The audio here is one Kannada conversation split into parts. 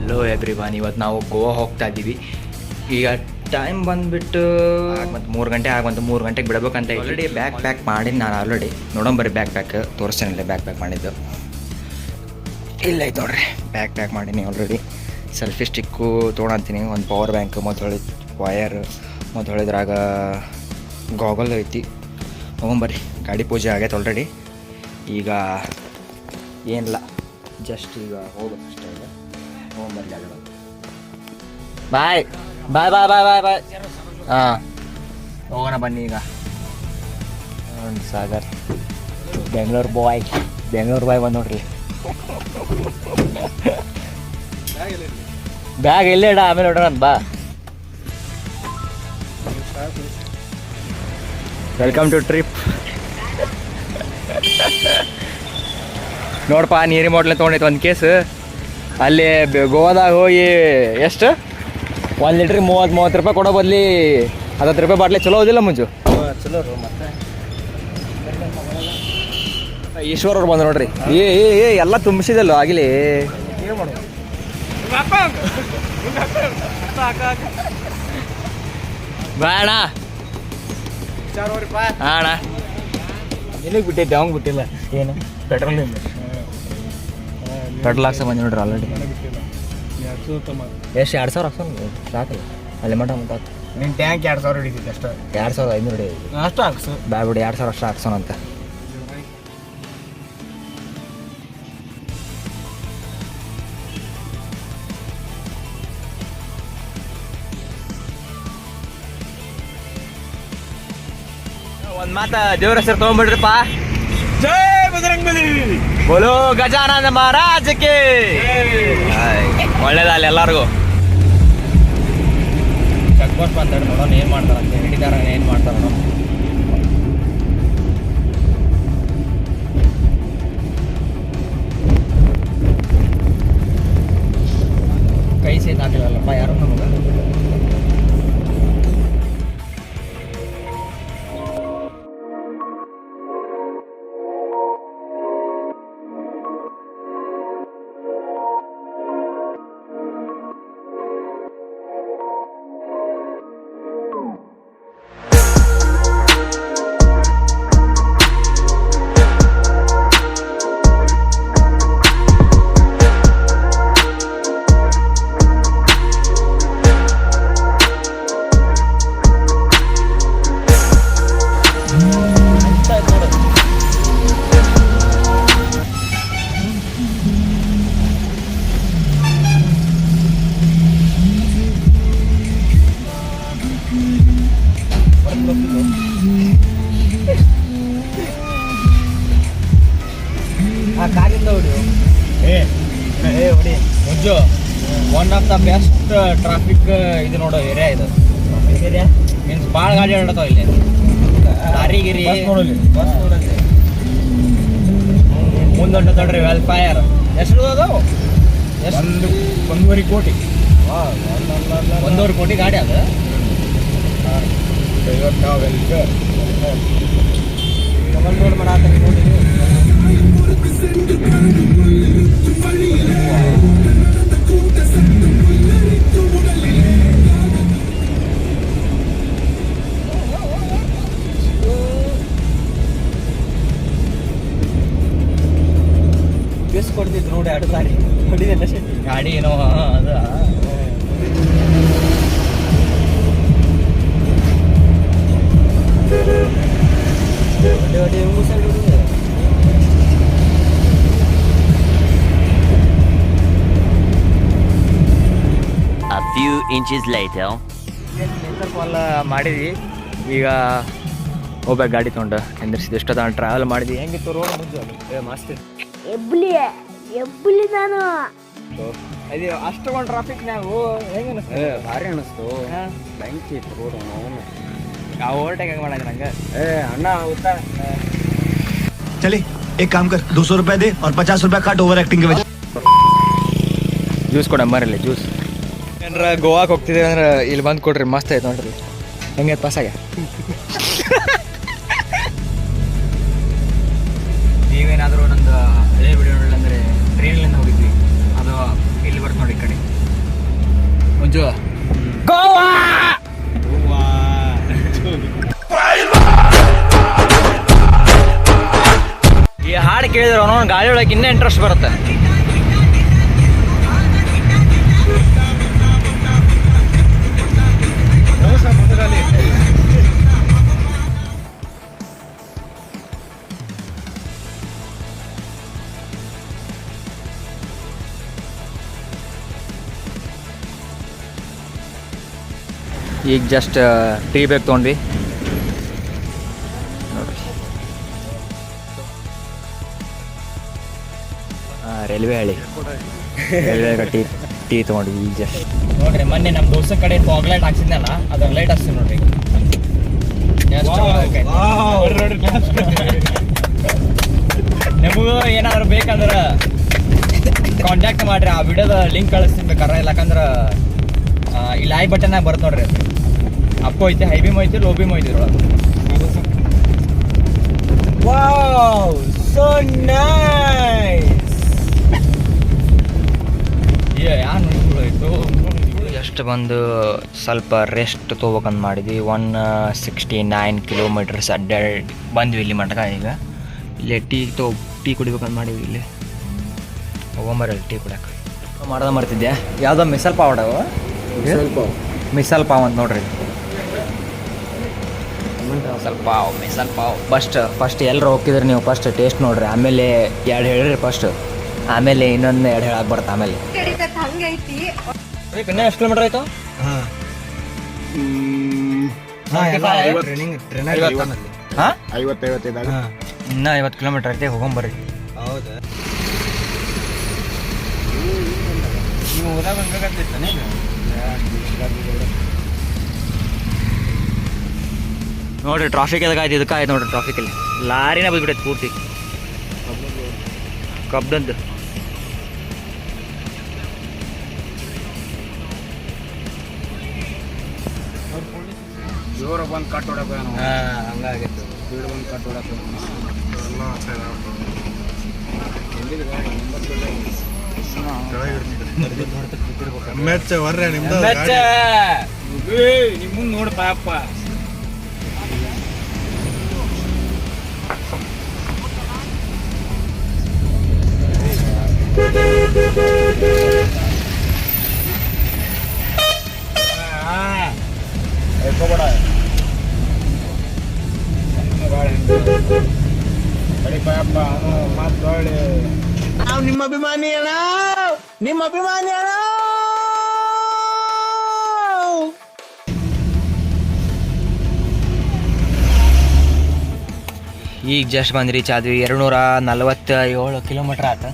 ಹಲೋ ಎವ್ರಿವನ್, ಇವತ್ತು ನಾವು ಗೋವಾ ಹೋಗ್ತಾ ಇದ್ದೀವಿ. ಈಗ ಟೈಮ್ ಬಂದುಬಿಟ್ಟು ಮತ್ತು 3 ಗಂಟೆ ಆಗುವಂತ 3 ಗಂಟೆಗೆ ಬಿಡಬೇಕಂತ. ಆಲ್ರೆಡಿ ಬ್ಯಾಗ್ ಪ್ಯಾಕ್ ಮಾಡಿದ್ದು ನಾನು ಆಲ್ರೆಡಿ ನೋಡೋಂಬರಿ ಬ್ಯಾಗ್ ಪ್ಯಾಕ್ ತೋರಿಸ್ತೇನಿಲ್ಲ. ಬ್ಯಾಗ್ ಪ್ಯಾಕ್ ಮಾಡಿದ್ದು ಇಲ್ಲ ಐತೆ ನೋಡ್ರಿ. ಬ್ಯಾಗ್ ಪ್ಯಾಕ್ ಮಾಡೀನಿ ಆಲ್ರೆಡಿ. ಸೆಲ್ಫಿ ಸ್ಟಿಕ್ಕು ತೊಗೊಳಂತೀನಿ, ಒಂದು ಪವರ್ ಬ್ಯಾಂಕ್ ಮತ್ತು ಹೊಳಿದ ವಯರ್ ಮತ್ತು ಹೊಳಿದ್ರಾಗ ಗಾಗಲ್ ಐತಿ. ಹೋಗೊಂಬರ್ರಿ, ಗಾಡಿ ಪೂಜೆ ಆಗೈತೆ ಆಲ್ರೆಡಿ. ಈಗ ಏನಿಲ್ಲ, ಜಸ್ಟ್ ಈಗ ಹೋಗ್ಬೇಕು ಅಷ್ಟೇ. ಈಗ ಹೋಗೊಂಬರ್ಲಿ ಆಗಲ್ಲ. ಬಾಯ್ ಬಾಯ್ ಬಾಯ್ ಬಾಯ್ ಬಾಯ್ ಬಾಯ್. ಹಾಂ, ಹೋಗೋಣ ಬನ್ನಿ. ಈಗ ಸಾಗರ್ ಬೆಂಗಳೂರು ಬಾಯ್ ಬಂದು ನೋಡ್ರಿ. ಬ್ಯಾಗ್ ಎಲ್ಲೇ ಇಡ, ಆಮೇಲೆ ಹೊಡೋಣ ಅಂತ ಬಾ. Welcome to trip. ನೋಡಪ್ಪ, ನೀರಿನ ಬಾಟ್ಲೆ ತೊಗೊಂಡೈತೆ ಒಂದು ಕೇಸ್. ಅಲ್ಲಿ ಗೋವಾದಾಗ ಹೋಗಿ ಎಷ್ಟು 1 ಲೀಟ್ರಿಗೆ 30 ರೂಪಾಯಿ ಕೊಡೋ ಬದಲಿ 10 ರೂಪಾಯಿ ಬಾಟ್ಲಿ ಚಲೋ ಹೋದಿಲ್ಲ ಮುಂಚು? ಚಲೋ. ಮತ್ತೆ ಈಶ್ವರ್ ಅವ್ರು ಬಂದು ನೋಡ್ರಿ. ಏ ಎಲ್ಲ ತುಂಬಿಸಿದಲ್ಲ ಆಗಲಿ. ಬೇಡ ಅಣ್ಣ, ನಿನಗೆ ಬಿಟ್ಟೈತೆ, ಅವಂಗೆ ಬಿಟ್ಟಿಲ್ಲ. ಏನು ಪೆಟ್ರೋಲ್ ಹಾಕ್ಸ ಬಂದು ನೋಡ್ರಿ ಆಲ್ರೆಡಿ. ಎಷ್ಟು 2,000 ಹಾಕ್ಸೋಣ ಸಾಕಲ್ಲ ಅಲ್ಲಿ ಮಟ ಮಟ್ಟ. ನಿನ್ನ ಟ್ಯಾಂಕ್ 2,000 ಹಿಡಿತೈತೆ ಅಷ್ಟೇ. 2,500 ಹಿಡಿಯೋದು ಅಷ್ಟು ಹಾಕ್ಸು. ಬ್ಯಾಗ್ ಬಿಡಿ, 2,000 ಅಷ್ಟು ಹಾಕ್ಸೋಣ ಅಂತ. ಒಂದು ಮಾತು ದೇವ್ರ ಹೆಸರು ತೊಗೊಂಡ್ಬಿಡ್ರಿಪ್ಪ. ಜೈ ಬಜರಂಗಬಲಿ, ಬೋಲೋ ಗಜಾನನ ಮಹಾರಾಜಕ್ಕೆ. ಒಳ್ಳೇದಲ್ಲ ಎಲ್ಲರಿಗೂ. ಚೆಕ್ ಪೋಸ್ಟ್ ಬಂದಾಡ ನೋಡೋಣ ಏನು ಮಾಡ್ತಾರಂತೆ, ಹಿಡಿದಾರ ಏನು ಮಾಡ್ತಾರ ನೋಡೋಣ. ಕೈ ಸೇತ್ ಹಾಕಿಲ್ಲಲ್ಲಪ್ಪ ಯಾರು ನಮಗೆ. ಕಾರಿಂದ ಹೊಡಿ ಹೊಡಿ ಮುಂಜು. One of the best traffic ಇದು ನೋಡೋ ಏರಿಯಾ ಇದು. ಏರಿಯಾ ಮೀನ್ಸ್ ಭಾಳ ಗಾಡಿ ಆಡತಾವ ಇಲ್ಲಿ. ಲಾರಿಗಿರಿ ನೋಡಲಿ, ಬಸ್ ನೋಡಲಿ. ಮುಂದೊಂಟ ನೋಡ್ರಿ ವೆಲ್ಫೇರ್ ಎಷ್ಟು ಅದಾವು? 1.5 ಕೋಟಿ. 1.5 ಕೋಟಿ ಗಾಡಿ ಅದು. ವೆಲ್ಫೇರ್ ಡಬಲ್ ರೋಡ್ ಮಾಡಾತ ನೋಡಿ. ಬೇಸ್ ಕೊಡ್ತಿದ್ರು ನೋಡಿ 2 ಸಾರಿ ಹೊಡಿದೆಲ್ಲ ಗಾಡಿ ಏನೋ ಅದ. A few inches later. Nature fall ಮಾಡಿದ್ವಿ. ಈಗ ಹೋಗ್ಬೇಕು ಗಾಡಿ ತೊಗೊಂಡು ಎಂದ್ರಿಸಿದ್ದು. ಎಷ್ಟೊತ್ತ ಟ್ರಾವೆಲ್ ಮಾಡಿದ್ವಿ. ಹೆಂಗಿತ್ತು ರೋಡ್ ಮುಂಜು? ಮಸ್ತ್ ಎಬ್ಬಲಿ ನಾನು ಅದು ಅಷ್ಟೊಂದು ಟ್ರಾಫಿಕ್ನಾಗ ಹೆಂಗೆ ಅನಿಸ್ತು? ಭಾರಿ ಅನಿಸ್ತು. ಬೆಂಕಿ ಇತ್ತು ರೋಡ್. ನಾವು ಓವರ್ಟೇಕ್ ಹೆಂಗೆ ಮಾಡಿದ್ರೆ ನಂಗೆ ಅಣ್ಣ ಊಟ. चले एक काम कर 200 रुपए दे और 50 रुपए काट ओवर एक्टिंग के वजह। ಜ್ಯೂಸ್ ಕೊಡ ಮರಲ್ಲಿ ಜ್ಯೂಸ್. ಏನಾರ ಗೋವಾಕ್ಕೆ ಹೋಗ್ತಿದ್ದೀವಿ ಅಂದ್ರೆ ಇಲ್ಲಿ ಬಂದು ಕೊಡ್ರಿ, ಮಸ್ತ್ ಆಯ್ತು ನೋಡ್ರಿ. ಹೆಂಗೆ ಪಾಸಾಗ ನೀವೇನಾದರೂ ನಂದು ಹಳೆ ವಿಡಿಯೋ ಅಂದರೆ ಟ್ರೈನಲ್ಲಿಂದ ಹೋಗಿದ್ವಿ, ಅದು ಇಲ್ಲಿ ಬರ್ತು ನೋಡಿ ಈ ಕಡೆ. ಮಂಜು ಗೋವಾ ಈ ಹಾಡು ಕೇಳಿದ್ರೆ ಅವನವನು ಗಾಳಿ ಒಳಗೆ ಇನ್ನೂ ಇಂಟ್ರೆಸ್ಟ್ ಬರುತ್ತೆ. ಈಗ ಜಸ್ಟ್ ಟೀ ಬ್ರೇಕ್ ತೊಗೊಂಡ್ವಿ ನೋಡ್ರಿ. ರೈಲ್ವೆ ಹಳ್ಳಿ ರೈಲ್ವೆ ಟೀ ತೊಗೊಂಡ್ವಿ ಈಗ ಜಸ್ಟ್. ನೋಡ್ರಿ ಮೊನ್ನೆ ನಮ್ಮ ದೋಸ್ತ ಕಡೆ ಫಾಗ್ ಲೈಟ್ ಹಾಕ್ಸಿದ್ನಲ್ಲ ಅದ್ರ ಲೈಟ್ ಹಾಕ್ತೀನಿ ನೋಡ್ರಿ. ನಿಮಗೂ ಏನಾದ್ರು ಬೇಕಂದ್ರೆ ಕಾಂಟ್ಯಾಕ್ಟ್ ಮಾಡ್ರಿ, ಆ ವಿಡಿಯೋದ ಲಿಂಕ್ ಕಳಿಸ್ತೀನಿ ಬೇಕಾರೆ. ಯಾಕಂದ್ರೆ ಇಲ್ಲಿ ಐ ಬಟನ್ನಾಗ ಬರುತ್ತೆ ನೋಡ್ರಿ. ಅಪ್ಪು ಐತಿ, ಹೈ ಬೀಮ್ ಐತಿ, ಲೋ ಬೀಮ್ ಐತಿ ಒಳಗೆ. Wow so nice. ಎಷ್ಟು ಬಂದು ಸ್ವಲ್ಪ ರೆಸ್ಟ್ ತೊಗೋಬೇಕಂತ ಮಾಡಿದ್ವಿ. 169 ಕಿಲೋಮೀಟರ್ಸ್ ಅಡ್ಡಾಡಿ ಬಂದ್ವಿ ಇಲ್ಲಿ ಮಟಕ. ಈಗ ಇಲ್ಲೇ ಟೀ ಕುಡಿಬೇಕಂತ ಮಾಡಿದ್ವಿ. ಇಲ್ಲಿ ಹೋಗೊಂಬರಲ್ಲಿ ಟೀ ಕುಡಿಯೋಕೆ ಮಾಡ್ದೆ ಮಾಡ್ತಿದ್ದೆ. ಯಾವುದೋ ಮಿಸಲ್ ಪಾವ್ ಅಡವು, ಮಿಸಲ್ ಪಾವ್ ಅಂತ ನೋಡ್ರಿ. ಮಿಸಲ್ ಪಾವ್ ಫಸ್ಟ್ ಎಲ್ಲರೂ ಹೋಗಿದ್ರಿ ನೀವು ಫಸ್ಟ್ ಟೇಸ್ಟ್ ನೋಡ್ರಿ, ಆಮೇಲೆ 2 ಹೇಳಿರಿ ಫಸ್ಟ್, ಆಮೇಲೆ ಇನ್ನೊಂದು 2 ಹೇಳಕ್ಕೆ ಬರುತ್ತೆ. ಆಮೇಲೆ ಇನ್ನೂ ಎಷ್ಟು ಕಿಲೋಮೀಟರ್ ಆಯ್ತು? ಇನ್ನೂ 50 ಕಿಲೋಮೀಟರ್ ಐತೆ, ಹೋಗೊಂಬರ್ರಿ. ಹೌದಾ? ನೀವು ಹೋದಾಗ ಹಂಗಾಗತ್ತೈತಾನೆ. ನೋಡ್ರಿ ಟ್ರಾಫಿಕ್ ಎದಕ್ಕಾಯ್ತು, ಇದಕ್ಕಾಯ್ತು ನೋಡ್ರಿ. ಟ್ರಾಫಿಕಲ್ಲಿ ಲಾರಿನೇ ಬಂದ್ಬಿಟ್ಟೈತೆ ಪೂರ್ತಿ ಕಬ್ಬಂದು. ಜೋರ ಬಂದು ಕಟ್ ಹೊಡಕ ಹಂಗಾಗಿತ್ತು. ಸ್ಪೀಡ್ ಬಂದು ಕಟ್ ಹೊಡಕ ನಿಮ್ ಮುಂದೆ ನೋಡಪ್ಪ ಅಪ್ಪ. ನಾವು ನಿಮ್ಮ ಅಭಿಮಾನಿ ಅಣ್ಣ, ನಿಮ್ಮ ಅಭಿಮಾನಿ ಅಣ್ಣ. ಈಗ ಜಸ್ಟ್ ಬಂದು ರೀಚ್ ಆದ್ವಿ. 247 ಕಿಲೋಮೀಟ್ರ್ ಆಯ್ತು.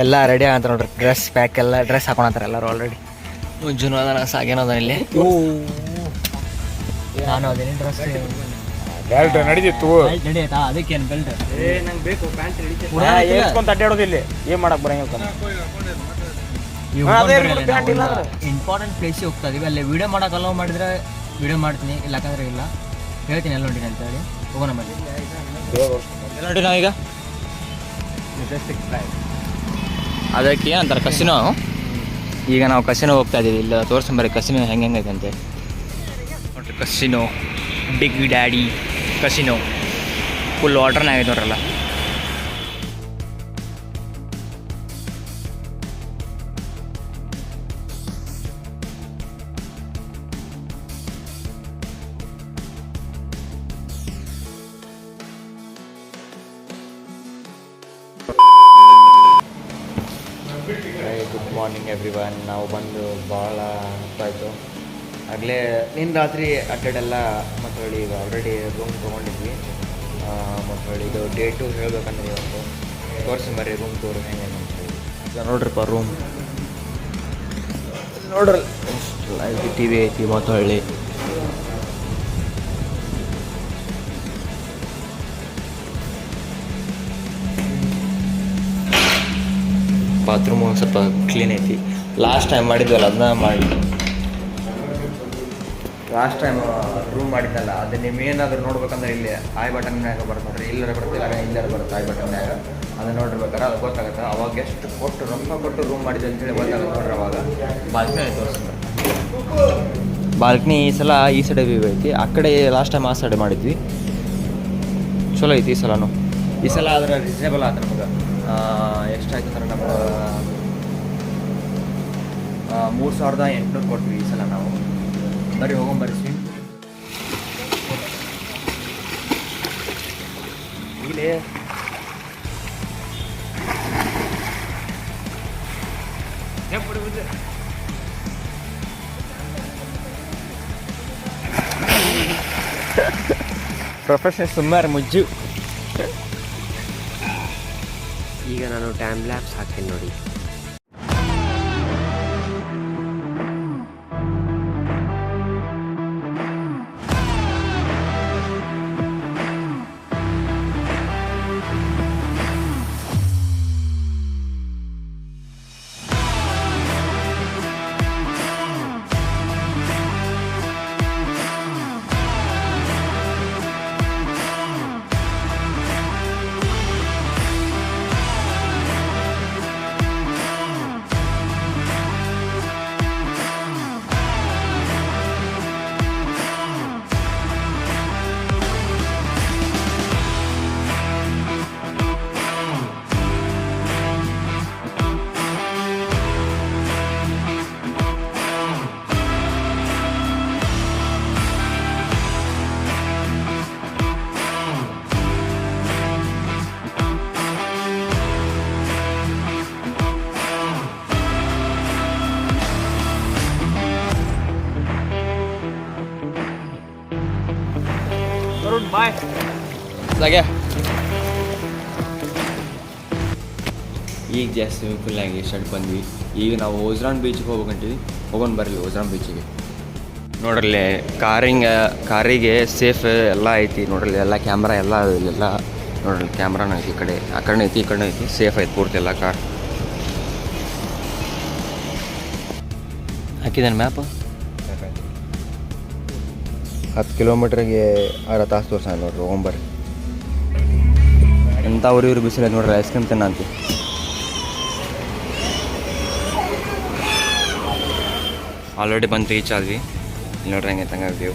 ಎಲ್ಲ ರೆಡಿ ಆಗಂತ ನೋಡ್ರಿ. ಡ್ರೆಸ್ ಪ್ಯಾಕ್ ಎಲ್ಲ ಡ್ರೆಸ್ ಹಾಕೊಳತ್ತಾರ ಎಲ್ಲರೂ ಆಲ್ರೆಡಿ. ಮುಂಜಾನೆ ಅದ ಸಾಗೇನದ ಇಲ್ಲಿ. ನಾನು ಅದೇನು ಡ್ರೆಸ್ ಬೆಲ್ಟ್ ನಡೀತಿತ್ತು. ನಡೆಯತ್ತಾ? ಅದಕ್ಕೇನು ಬೆಲ್ಟ್? ನಂಗೆ ಬೇಕು ಪ್ಯಾಂಟ್ ಹೇಳ್ಕೊಂತ ಅಡ್ಡಾಡೋದಿಲ್ಲ. ಏನ್ ಮಾಡಕ್ ಬರಂಗಿಲ್ಲ. ಇಂಪಾರ್ಟೆಂಟ್ ಪ್ಲೇಸಿಗೆ ಹೋಗ್ತಾ ಇದೀವಿ. ಅಲ್ಲಿ ವಿಡಿಯೋ ಮಾಡಕ್ಕೆ ಅಲೋ ಮಾಡಿದ್ರೆ ವಿಡಿಯೋ ಮಾಡ್ತೀನಿ, ಇಲ್ಲಕಂದ್ರೆ ಇಲ್ಲ. ಹೇಳ್ತೀನಿ ಎಲ್ಲ ಹೊಂಟಿನಿ ಅಂತ ಹೇಳಿ ಹೋಗೋಣ ಬನ್ನಿ. ಎಲ್ಲ ಹೊಂಟಿ ನಾವೀಗ ಅದಕ್ಕೆ ಏನಂತಾರೆ ಕಸಿನೋ. ಈಗ ನಾವು ಕಸಿನೋ ಹೋಗ್ತಾ ಇದೀವಿ. ಇಲ್ಲ ತೋರ್ಸಂಬರಿ ಕಸಿನೋ ಹೆಂಗೈತೆ ಅಂತೆ ನೋಡ್ರಿ. Casino big daddy casino full ವಾಟರ್ನಾಗ ಆಗೈತೆ ನೋಡ್ರಲ್ಲ. Good morning everyone. ನಾವು ಬಂದು ಭಾಳ ಹೊತ್ತಾಯಿತು. ಆಗಲೇ ನಿನ್ನ ರಾತ್ರಿ ಅಡ್ಡಾಡೆಲ್ಲ ಮತ್ತು ಹೇಳಿ ಈಗ ಆಲ್ರೆಡಿ ರೂಮ್ ತೊಗೊಂಡಿದ್ವಿ. ಮತ್ತು ಹೇಳಿ ಇದು ಡೇ 2 ಹೇಳ್ಬೇಕಂದ್ರೆ ಇವತ್ತು ತೋರಿಸಿ ಬರ್ರಿ ರೂಮ್ ಟೂರ್ ಹೆಂಗೆ ಅಂತ ಹೇಳಿ. ಈಗ ನೋಡ್ರಿಪ್ಪ ರೂಮ್ ನೋಡ್ರಿ ಎಷ್ಟು ಲೈವ್ ಟಿ ವಿ ಐತಿ. ಮತ್ತು ಹೇಳಿ ಬಾತ್ರೂಮು ಸ್ವಲ್ಪ ಕ್ಲೀನ್ ಐತಿ. ಲಾಸ್ಟ್ ಟೈಮ್ ಮಾಡಿದ್ವಲ್ಲ ಅದನ್ನ ಮಾಡಿ. ಲಾಸ್ಟ್ ಟೈಮ್ ರೂಮ್ ಮಾಡಿದ್ದಲ್ಲ ಅದು ನೀವೇನಾದರೂ ನೋಡ್ಬೇಕಂದ್ರೆ ಇಲ್ಲಿ ಐ ಬಟನ್ಯಾಗ ಬರುತ್ತೆ ನೋಡ್ರಿ. ಇಲ್ಲರ ಬರ್ತಿಲ್ಲ ಇಲ್ಲರ ಬರುತ್ತೆ ಐ ಬಟನ್ಯಾಗ. ಅದನ್ನ ನೋಡಿರ್ಬೇಕಾರೆ ಅದು ಗೊತ್ತಾಗುತ್ತೆ. ಅವಾಗ ಎಷ್ಟು ಕೊಟ್ಟು ರೊಕ್ಕ ಕೊಟ್ಟು ರೂಮ್ ಮಾಡಿದ್ವಿ ಅಂತೇಳಿ ಗೊತ್ತಾಗುತ್ತೆ ನೋಡ್ರಿ. ಅವಾಗ ಬಾಲ್ಕನಿ ತೋರಿಸ್ತಾರೆ. ಬಾಲ್ಕನಿ ಈ ಸಲ ಈ ಸೈಡ್ ವ್ಯೂ ಐತಿ. ಆ ಕಡೆ ಲಾಸ್ಟ್ ಟೈಮ್ ಆ ಸೈಡ್ ಮಾಡಿದ್ವಿ. ಚಲೋ ಐತಿ ಈ ಸಲನೂ. ಈ ಸಲ ಆದ್ರೆ ರೀಸನೇಬಲ್ ಆದ್ರೆ ನಮಗೆ ಎಷ್ಟಾಯ್ತು ಅಂದ್ರೆ ನಮ್ಗೆ 3800 ಕೊಟ್ವಿ ಈ ಸಲ ನಾವು. ಬರ್ರಿ ಹೋಗೊಂಬರ್ರಿ ಸ್ವೀಟ್ ಇಲ್ಲೇ ಪ್ರೊಫೆಷನಲ್ ಸುಮಾರು ಮುಜ್ಜು. ಈಗ ನಾನು ಟೈಮ್ ಲ್ಯಾಪ್ಸ್ ಹಾಕ್ತೀನಿ ನೋಡಿ. ಬಾಯ್ ಸಾಗೆ ಈಗ ಜಾಸ್ತಿ ಸ್ವಿಮ್ಮಿಂಗ್ ಪೂಲ್ನಾಗೆ ಶರ್ಟ್ ಬಂದ್ವಿ. ಈಗ ನಾವು ಓಜ್ರಾನ್ ಬೀಚಿಗೆ ಹೋಗ್ಬೇಕಂತೀವಿ. ಹೋಗೋಣ ಬರಲಿ ಓಜ್ರಾನ್ ಬೀಚಿಗೆ. ನೋಡ್ರಲ್ಲಿ ಕಾರಿಗೆ ಸೇಫ್ ಎಲ್ಲ ಐತಿ. ನೋಡ್ರಲ್ಲಿ ಎಲ್ಲ ಕ್ಯಾಮ್ರಾ ಎಲ್ಲ ಇಲ್ಲೆಲ್ಲ ನೋಡ್ರಿ. ಕ್ಯಾಮ್ರಾನ ಐತಿ ಈ ಕಡೆ, ಆ ಕಡೆ ಐತಿ, ಈ ಕಡೆ ಐತಿ. ಸೇಫ್ ಐತಿ ಪೂರ್ತಿ ಎಲ್ಲ ಕಾರ್. ಹಾಕಿದ್ದಾನೆ ಮ್ಯಾಪ್. 10 ಕಿಲೋಮೀಟ್ರಿಗೆ 6 ತಾಸು ತೋರ್ಸ ನೋಡ್ರಿ. ಹೋಗೊಂಬರ್ರಿ. ಎಂಥ ಇವ್ರು ಬಿಸಿಲ ನೋಡ್ರಿ. ಐಸ್ ಕ್ರೀಮ್ ತಿನ್ನ ಅಂತೀವಿ. ಆಲ್ರೆಡಿ ಬಂದು ರೀಚ್ ಆದ್ವಿ. ನೋಡ್ರಿ ಹಂಗೆ ತಂಗ ವ್ಯೂ.